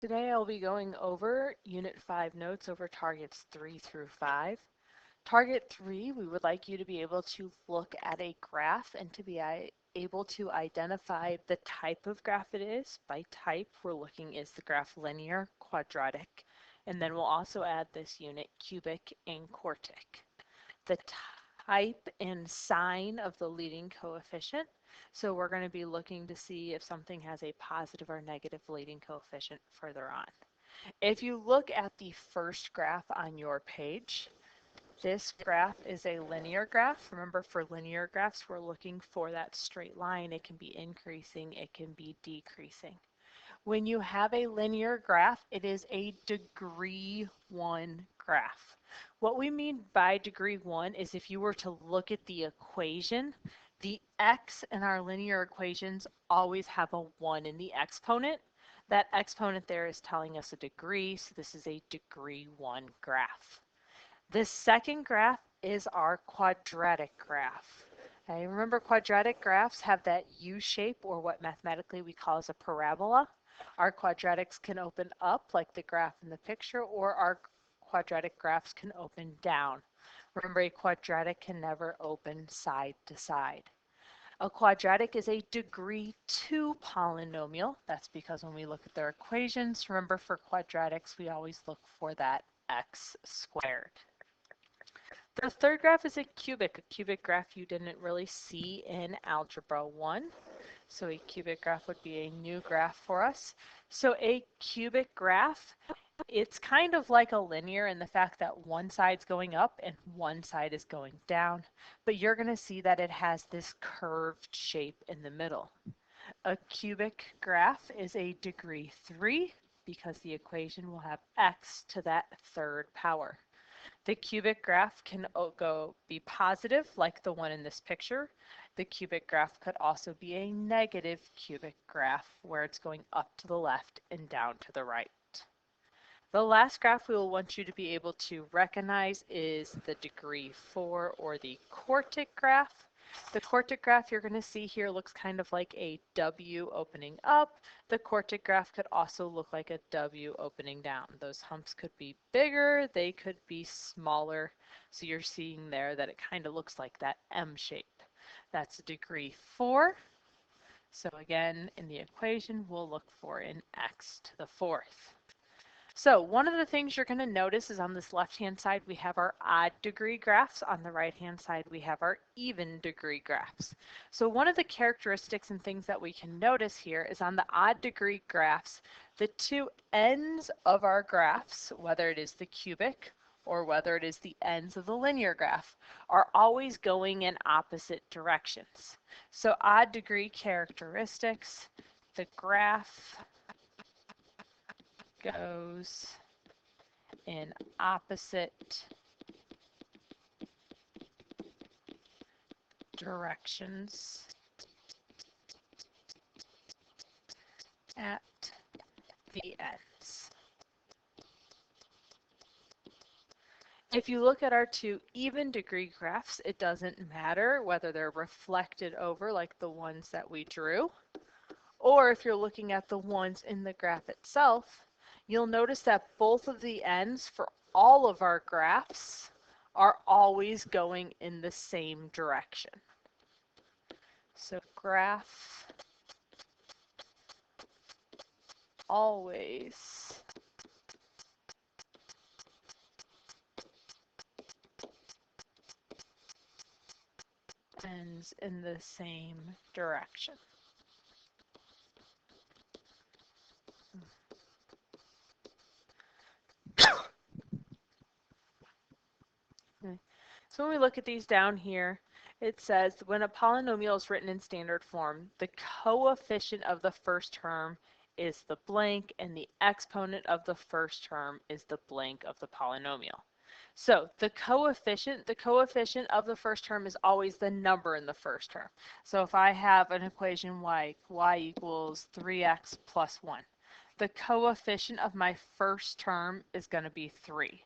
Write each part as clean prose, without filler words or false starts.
Today I'll be going over Unit 5 notes over targets 3 through 5. Target 3, we would like you to be able to look at a graph and to be able to identify the type of graph it is. By type, we're looking, is the graph linear, quadratic, and then we'll also add this unit, cubic and quartic. The type and sign of the leading coefficient. So we're going to be looking to see if something has a positive or negative leading coefficient further on. If you look at the first graph on your page, this graph is a linear graph. Remember, for linear graphs, we're looking for that straight line. It can be increasing, it can be decreasing. When you have a linear graph, it is a degree 1 graph. What we mean by degree 1 is if you were to look at the equation, the x in our linear equations always have a 1 in the exponent. That exponent there is telling us a degree, so this is a degree 1 graph. The second graph is our quadratic graph. Okay, remember, quadratic graphs have that U shape, or what mathematically we call as a parabola. Our quadratics can open up like the graph in the picture, or our quadratic graphs can open down. Remember, a quadratic can never open side to side. A quadratic is a degree 2 polynomial. That's because when we look at their equations, remember, for quadratics, we always look for that x squared. The third graph is a cubic graph you didn't really see in Algebra 1. So a cubic graph would be a new graph for us. So a cubic graph, it's kind of like a linear in the fact that one side's going up and one side is going down, but you're going to see that it has this curved shape in the middle. A cubic graph is a degree 3 because the equation will have x to that third power. The cubic graph can be positive, like the one in this picture. The cubic graph could also be a negative cubic graph, where it's going up to the left and down to the right. The last graph we will want you to be able to recognize is the degree 4, or the quartic graph. The quartic graph you're going to see here looks kind of like a W opening up. The quartic graph could also look like a W opening down. Those humps could be bigger, they could be smaller. So you're seeing there that it kind of looks like that M shape. That's degree 4. So again, in the equation, we'll look for an x to the 4th. So one of the things you're going to notice is on this left-hand side, we have our odd degree graphs. On the right-hand side, we have our even degree graphs. So one of the characteristics and things that we can notice here is on the odd degree graphs, the two ends of our graphs, whether it is the cubic or whether it is the ends of the linear graph, are always going in opposite directions. So odd degree characteristics, the graph goes in opposite directions at the ends. If you look at our two even degree graphs, it doesn't matter whether they're reflected over like the ones that we drew, or if you're looking at the ones in the graph itself, you'll notice that both of the ends for all of our graphs are always going in the same direction. So graph always ends in the same direction. Okay. So when we look at these down here, it says when a polynomial is written in standard form, the coefficient of the first term is the blank and the exponent of the first term is the blank of the polynomial. So the coefficient of the first term is always the number in the first term. So if I have an equation y equals 3x plus 1, the coefficient of my first term is going to be 3.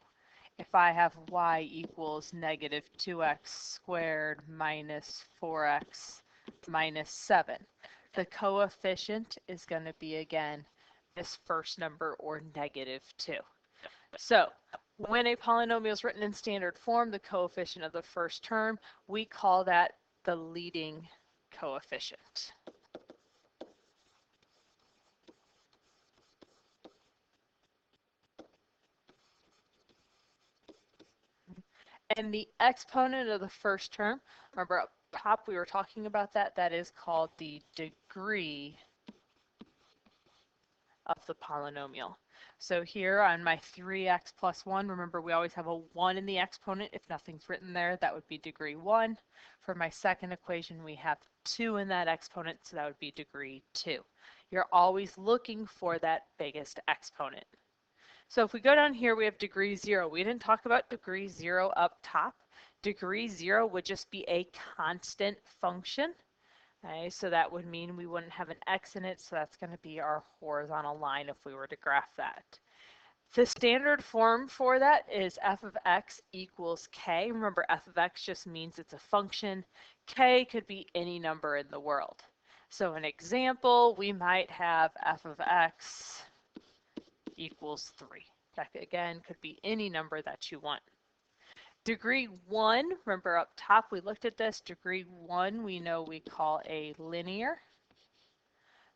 If I have y equals negative 2x squared minus 4x minus 7, the coefficient is going to be, again, this first number, or -2. So when a polynomial is written in standard form, the coefficient of the first term, we call that the leading coefficient. And the exponent of the first term, remember up top we were talking about that, that is called the degree of the polynomial. So here on my 3x plus 1, remember we always have a 1 in the exponent. If nothing's written there, that would be degree 1. For my second equation, we have 2 in that exponent, so that would be degree 2. You're always looking for that biggest exponent. So if we go down here, we have degree 0. We didn't talk about degree 0 up top. Degree 0 would just be a constant function. Okay, so that would mean we wouldn't have an x in it, so that's going to be our horizontal line if we were to graph that. The standard form for that is f of x equals k. Remember, f of x just means it's a function. K could be any number in the world. So an example, we might have f of x equals 3. That, again, could be any number that you want. Degree 1, remember up top we looked at this, degree 1 we know we call a linear.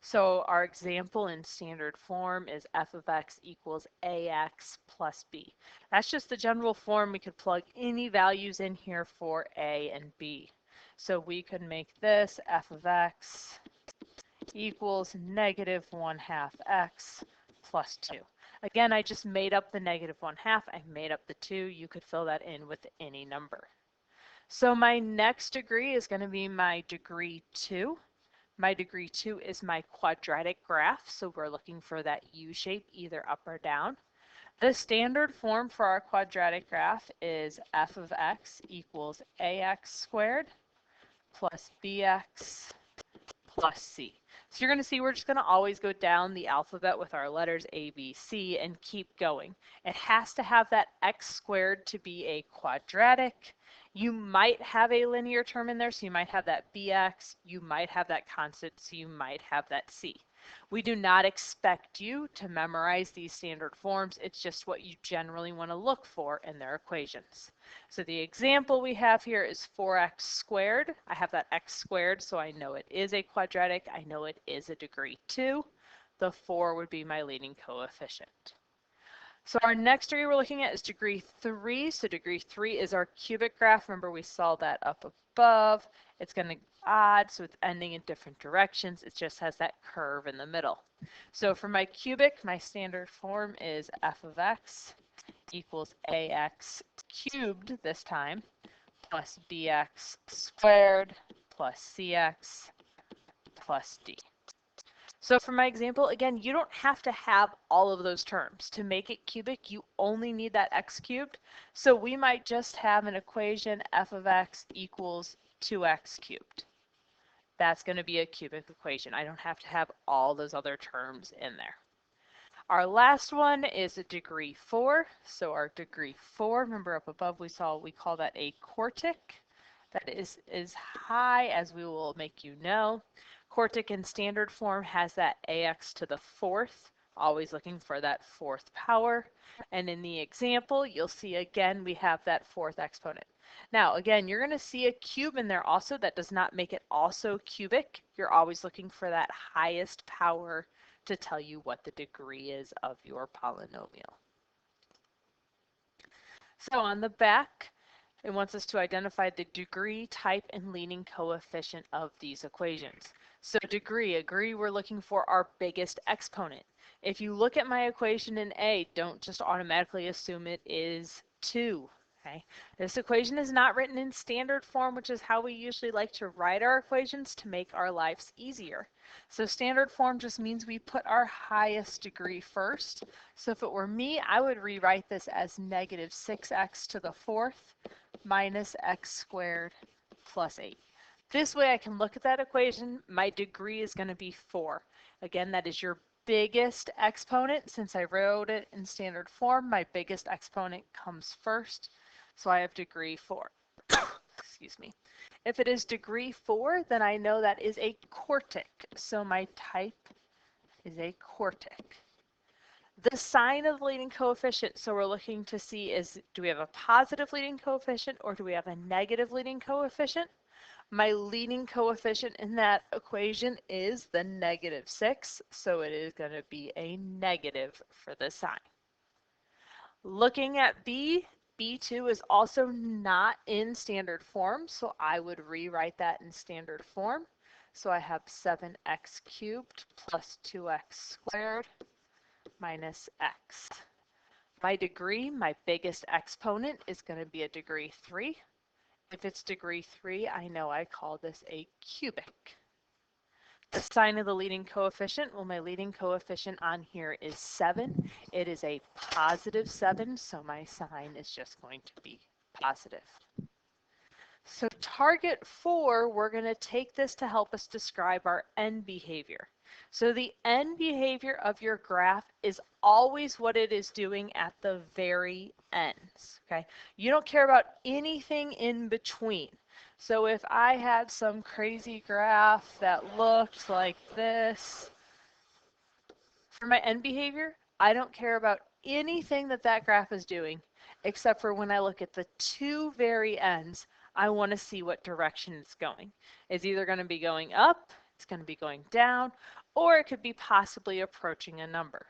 So our example in standard form is f of x equals ax plus b. That's just the general form. We could plug any values in here for a and b. So we could make this f of x equals -1/2 x plus 2. Again, I just made up the -1/2. I made up the 2. You could fill that in with any number. So my next degree is going to be my degree 2. My degree 2 is my quadratic graph, so we're looking for that U shape, either up or down. The standard form for our quadratic graph is f of x equals ax squared plus bx plus c. So you're going to see we're just going to always go down the alphabet with our letters A, B, C and keep going. It has to have that x squared to be a quadratic. You might have a linear term in there, so you might have that bx, you might have that constant, so you might have that c. We do not expect you to memorize these standard forms. It's just what you generally want to look for in their equations. So the example we have here is 4x squared. I have that x squared, so I know it is a quadratic. I know it is a degree 2. The 4 would be my leading coefficient. So our next degree we're looking at is degree 3. So degree 3 is our cubic graph. Remember, we saw that up above. It's going to odd, so it's ending in different directions. It just has that curve in the middle. So for my cubic, my standard form is f of x equals ax cubed this time plus bx squared plus cx plus d. So for my example, again, you don't have to have all of those terms. To make it cubic, you only need that x cubed. So we might just have an equation f of x equals 2x cubed. That's going to be a cubic equation. I don't have to have all those other terms in there. Our last one is a degree 4. So our degree 4, remember up above we call that a quartic. That is as high as we will make you know. Quartic in standard form has that ax to the 4th, always looking for that 4th power. And in the example, you'll see again we have that 4th exponent. Now, again, you're going to see a cube in there also. That does not make it also cubic. You're always looking for that highest power to tell you what the degree is of your polynomial. So on the back, it wants us to identify the degree, type, and leading coefficient of these equations. So degree, we're looking for our biggest exponent. If you look at my equation in A, don't just automatically assume it is 2. Okay? This equation is not written in standard form, which is how we usually like to write our equations to make our lives easier. So standard form just means we put our highest degree first. So if it were me, I would rewrite this as -6x to the 4th minus x squared plus 8. This way I can look at that equation. My degree is going to be 4. Again, that is your biggest exponent. Since I wrote it in standard form, my biggest exponent comes first. So I have degree 4. Excuse me. If it is degree 4, then I know that is a quartic. So my type is a quartic. The sign of the leading coefficient, so we're looking to see do we have a positive leading coefficient or do we have a negative leading coefficient? My leading coefficient in that equation is the -6, so it is going to be a negative for the sign. Looking at B, B2 is also not in standard form, so I would rewrite that in standard form. So I have 7x cubed plus 2x squared minus x. My degree, my biggest exponent, is going to be a degree 3. If it's degree 3, I know I call this a cubic. The sign of the leading coefficient, well, my leading coefficient on here is 7. It is a positive 7, so my sign is just going to be positive. So target 4, we're going to take this to help us describe our end behavior. So the end behavior of your graph is always what it is doing at the very ends, okay? You don't care about anything in between. So if I had some crazy graph that looked like this, for my end behavior, I don't care about anything that that graph is doing, except for when I look at the two very ends, I want to see what direction it's going. It's either going to be going up, it's going to be going down, or it could be possibly approaching a number.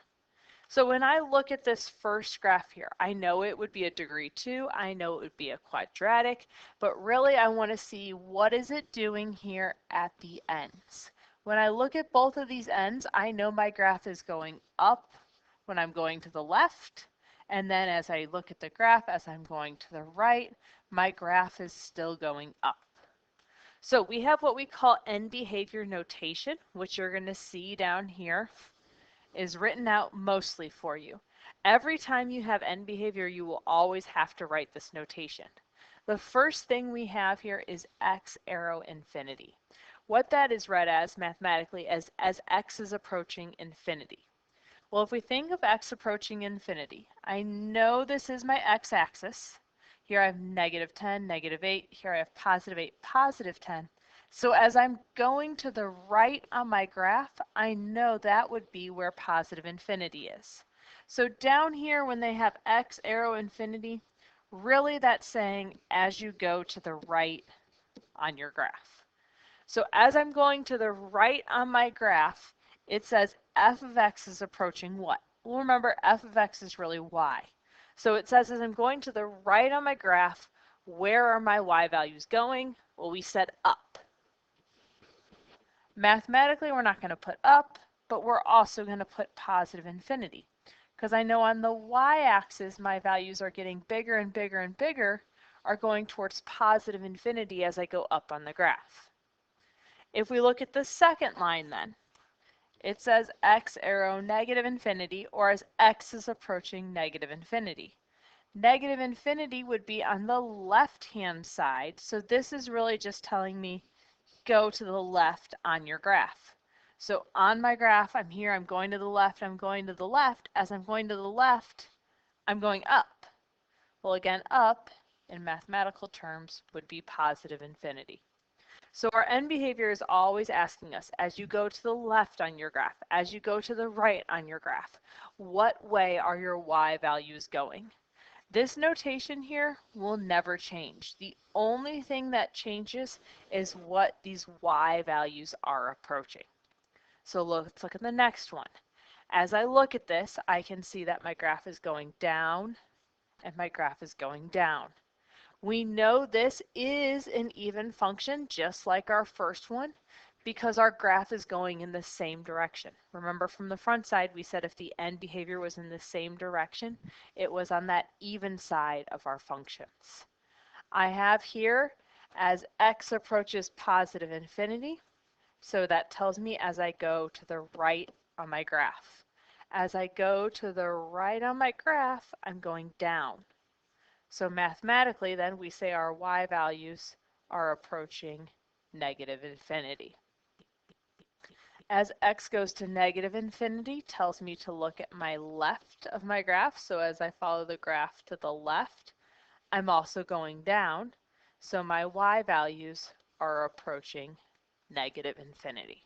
So when I look at this first graph here, I know it would be a degree 2, I know it would be a quadratic, but really I want to see what is it doing here at the ends. When I look at both of these ends, I know my graph is going up when I'm going to the left, and then as I look at the graph as I'm going to the right, my graph is still going up. So we have what we call end behavior notation, which you're going to see down here is written out mostly for you. Every time you have end behavior, you will always have to write this notation. The first thing we have here is x arrow infinity. What that is read as mathematically as x is approaching infinity. Well, if we think of x approaching infinity, I know this is my x-axis. Here I have -10, -8. Here I have +8, +10. So as I'm going to the right on my graph, I know that would be where positive infinity is. So down here when they have x arrow infinity, really that's saying as you go to the right on your graph. So as I'm going to the right on my graph, it says f of x is approaching what? Well, remember, f of x is really y. So it says as I'm going to the right on my graph, where are my y values going? Well, we said up. Mathematically, we're not going to put up, but we're also going to put positive infinity. Because I know on the y-axis, my values are getting bigger and bigger and bigger, are going towards positive infinity as I go up on the graph. If we look at the second line then, it says x arrow negative infinity, or as x is approaching negative infinity. Negative infinity would be on the left-hand side, so this is really just telling me go to the left on your graph. So on my graph, I'm here, I'm going to the left, I'm going to the left. As I'm going to the left, I'm going up. Well, again, up in mathematical terms would be positive infinity. So our end behavior is always asking us, as you go to the left on your graph, as you go to the right on your graph, what way are your y values going? This notation here will never change. The only thing that changes is what these y values are approaching. So let's look at the next one. As I look at this, I can see that my graph is going down and my graph is going down. We know this is an even function, just like our first one, because our graph is going in the same direction. Remember from the front side, we said if the end behavior was in the same direction, it was on that even side of our functions. I have here as x approaches positive infinity, so that tells me as I go to the right on my graph. As I go to the right on my graph, I'm going down. So mathematically, then, we say our y values are approaching negative infinity. As x goes to negative infinity, tells me to look at my left of my graph. So as I follow the graph to the left, I'm also going down. So my y values are approaching negative infinity.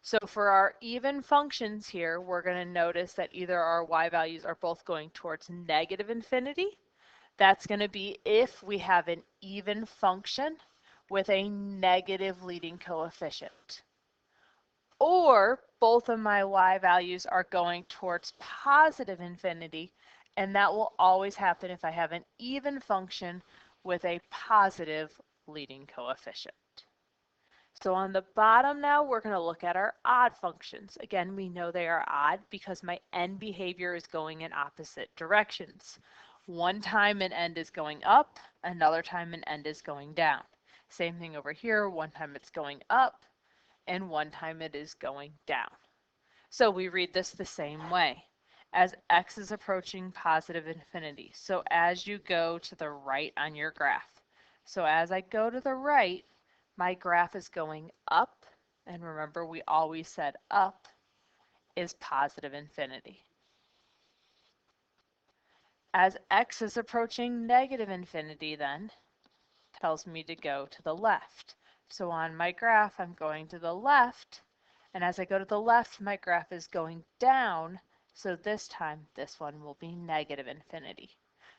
So for our even functions here, we're going to notice that either our y values are both going towards negative infinity. That's going to be if we have an even function with a negative leading coefficient. Or both of my y values are going towards positive infinity, and that will always happen if I have an even function with a positive leading coefficient. So on the bottom now, we're going to look at our odd functions. Again, we know they are odd because my end behavior is going in opposite directions. One time an end is going up, another time an end is going down. Same thing over here, one time it's going up, and one time it is going down. So we read this the same way, as x is approaching positive infinity. So as you go to the right on your graph. So as I go to the right, my graph is going up, and remember we always said up is positive infinity. As x is approaching negative infinity then, tells me to go to the left. So on my graph, I'm going to the left, and as I go to the left, my graph is going down, so this time this one will be negative infinity.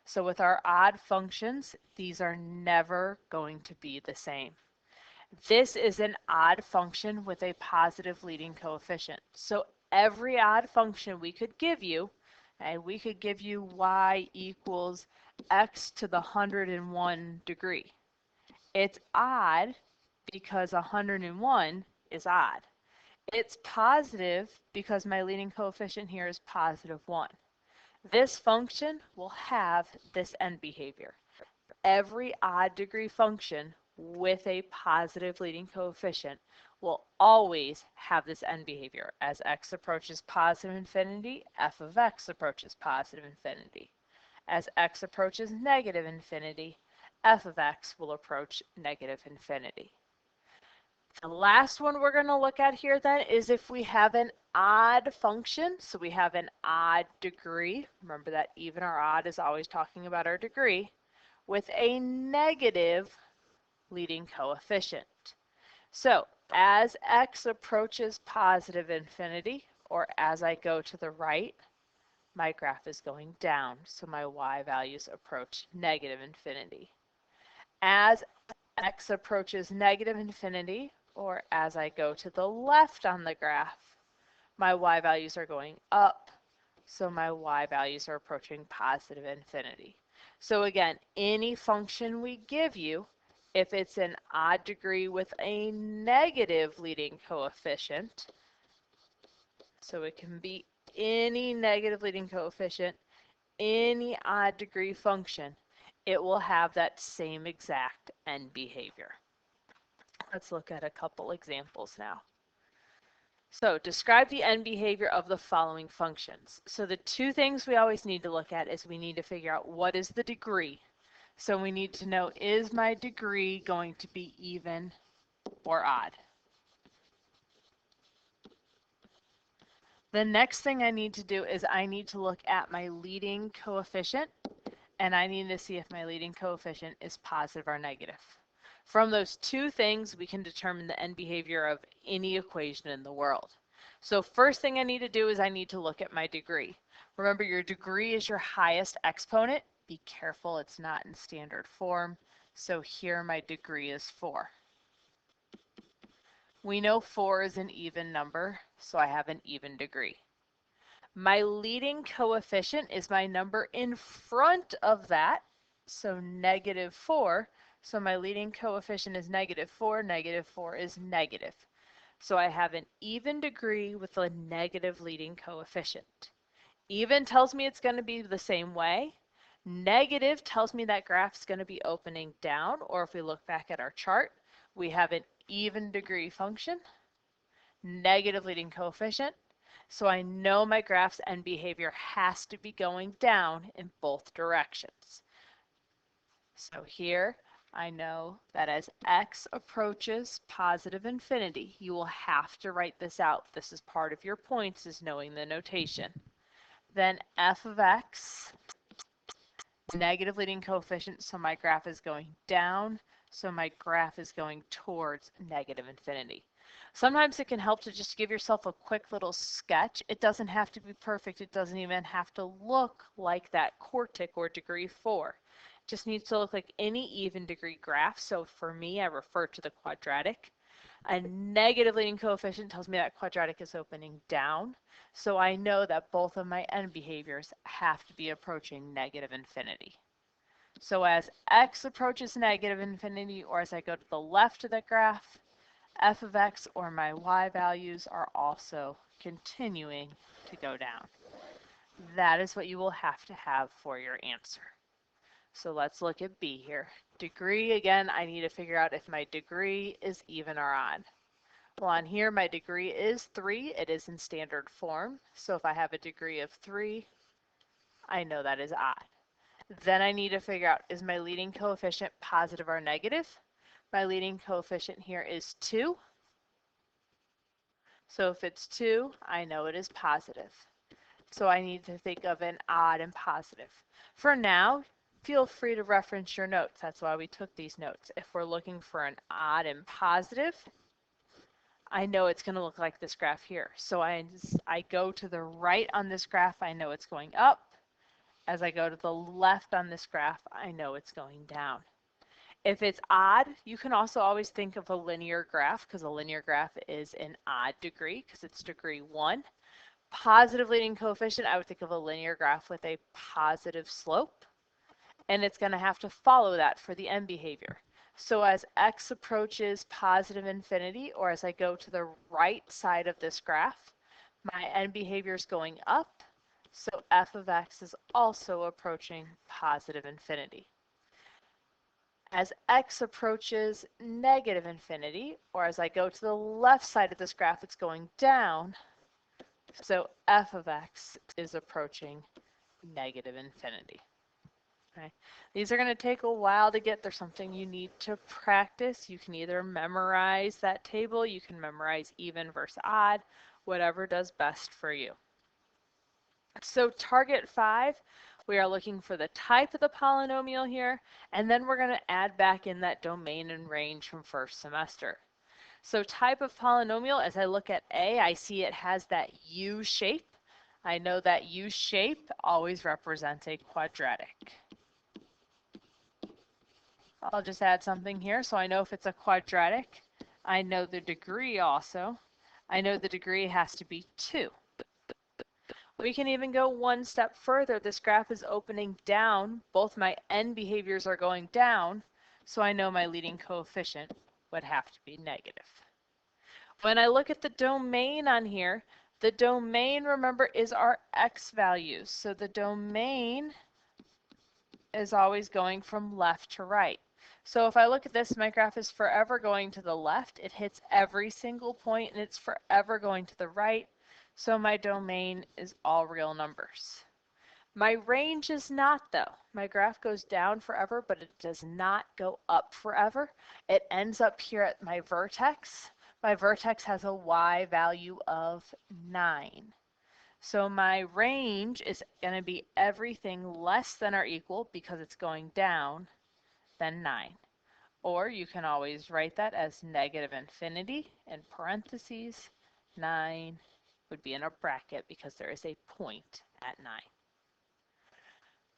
So with our odd functions, these are never going to be the same. This is an odd function with a positive leading coefficient. So every odd function we could give you, and we could give you y equals x to the 101 degree. It's odd because 101 is odd. It's positive because my leading coefficient here is positive 1. This function will have this end behavior. Every odd degree function with a positive leading coefficient will always have this end behavior. As x approaches positive infinity, f of x approaches positive infinity. As x approaches negative infinity, f of x will approach negative infinity. The last one we're going to look at here then is if we have an odd function. So we have an odd degree. Remember that even or odd is always talking about our degree, with a negative leading coefficient. So as x approaches positive infinity, or as I go to the right, my graph is going down, so my y values approach negative infinity. As x approaches negative infinity, or as I go to the left on the graph, my y values are going up, so my y values are approaching positive infinity. So again, any function we give you, if it's an odd degree with a negative leading coefficient, so it can be any negative leading coefficient, any odd degree function, it will have that same exact end behavior. Let's look at a couple examples now. So describe the end behavior of the following functions. So the two things we always need to look at is we need to figure out what is the degree. So we need to know, is my degree going to be even or odd? The next thing I need to do is I need to look at my leading coefficient, and I need to see if my leading coefficient is positive or negative. From those two things, we can determine the end behavior of any equation in the world. So first thing I need to do is I need to look at my degree. Remember, your degree is your highest exponent. Be careful it's not in standard form. So here my degree is 4. We know 4 is an even number, so I have an even degree. My leading coefficient is my number in front of that, so negative 4. So my leading coefficient is negative 4. Negative 4 is negative. So I have an even degree with a negative leading coefficient. Even tells me it's going to be the same way. Negative tells me that graph's going to be opening down, or if we look back at our chart, we have an even degree function, negative leading coefficient. So I know my graph's end behavior has to be going down in both directions. So here I know that as x approaches positive infinity, you will have to write this out. This is part of your points, is knowing the notation. Then f of x, negative leading coefficient, so my graph is going down, so my graph is going towards negative infinity. Sometimes it can help to just give yourself a quick little sketch. It doesn't have to be perfect. It doesn't even have to look like that quartic or degree 4. It just needs to look like any even degree graph. So for me, I refer to the quadratic. A negative leading coefficient tells me that quadratic is opening down. So I know that both of my end behaviors have to be approaching negative infinity. So as x approaches negative infinity, or as I go to the left of the graph, f of x or my y values are also continuing to go down. That is what you will have to have for your answer. So let's look at B here. Degree, again, I need to figure out if my degree is even or odd. Well, on here, my degree is 3. It is in standard form. So if I have a degree of 3, I know that is odd. Then I need to figure out, is my leading coefficient positive or negative? My leading coefficient here is 2. So if it's 2, I know it is positive. So I need to think of an odd and positive. For now, feel free to reference your notes. That's why we took these notes. If we're looking for an odd and positive, I know it's going to look like this graph here. So I go to the right on this graph, I know it's going up. As I go to the left on this graph, I know it's going down. If it's odd, you can also always think of a linear graph, because a linear graph is an odd degree because it's degree 1. Positive leading coefficient, I would think of a linear graph with a positive slope, and it's going to have to follow that for the end behavior. So as x approaches positive infinity, or as I go to the right side of this graph, my end behavior is going up, so f of x is also approaching positive infinity. As x approaches negative infinity, or as I go to the left side of this graph, it's going down, so f of x is approaching negative infinity. Okay. These are going to take a while to get. There's something you need to practice. You can either memorize that table, you can memorize even versus odd, whatever does best for you. So target 5, we are looking for the type of the polynomial here, and then we're going to add back in that domain and range from first semester. So type of polynomial, as I look at A, I see it has that U shape. I know that U shape always represents a quadratic. I'll just add something here. So I know if it's a quadratic, I know the degree also. I know the degree has to be 2. We can even go one step further. This graph is opening down. Both my end behaviors are going down, so I know my leading coefficient would have to be negative. When I look at the domain on here, the domain, remember, is our x values. So the domain is always going from left to right. So if I look at this, my graph is forever going to the left. It hits every single point, and it's forever going to the right. So my domain is all real numbers. My range is not, though. My graph goes down forever, but it does not go up forever. It ends up here at my vertex. My vertex has a y value of 9. So my range is going to be everything less than or equal, because it's going down, than 9. Or you can always write that as negative infinity in parentheses. 9 would be in a bracket because there is a point at 9.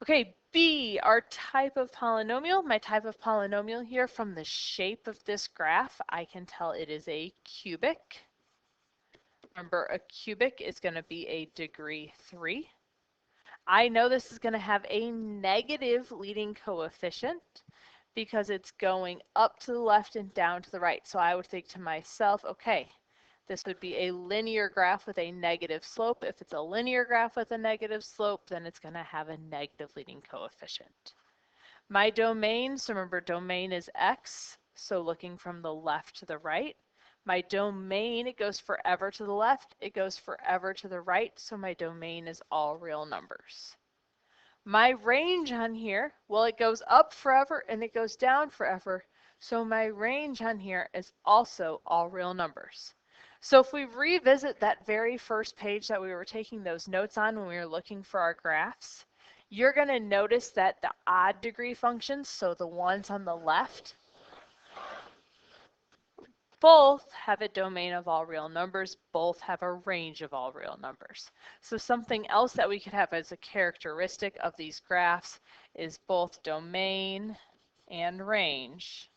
Okay, B, our type of polynomial. My type of polynomial here, from the shape of this graph, I can tell it is a cubic. Remember, a cubic is going to be a degree 3. I know this is going to have a negative leading coefficient because it's going up to the left and down to the right. So I would think to myself, okay, this would be a linear graph with a negative slope. If it's a linear graph with a negative slope, then it's going to have a negative leading coefficient. My domain, so remember, domain is x, so looking from the left to the right. My domain, it goes forever to the left, it goes forever to the right, so my domain is all real numbers. My range on here, well, it goes up forever and it goes down forever, so my range on here is also all real numbers. So if we revisit that very first page that we were taking those notes on when we were looking for our graphs, you're going to notice that the odd degree functions, so the ones on the left, Both have a domain of all real numbers. Both have a range of all real numbers. So something else that we could have as a characteristic of these graphs is both domain and range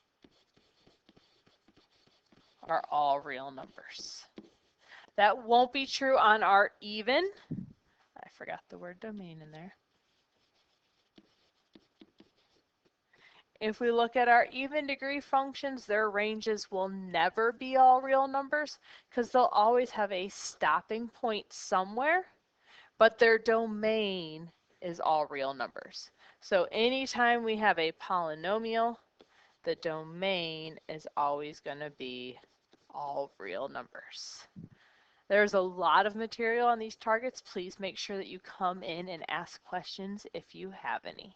are all real numbers. That won't be true on our even. I forgot the word domain in there. If we look at our even degree functions, their ranges will never be all real numbers because they'll always have a stopping point somewhere, but their domain is all real numbers. So anytime we have a polynomial, the domain is always going to be all real numbers. There's a lot of material on these targets. Please make sure that you come in and ask questions if you have any.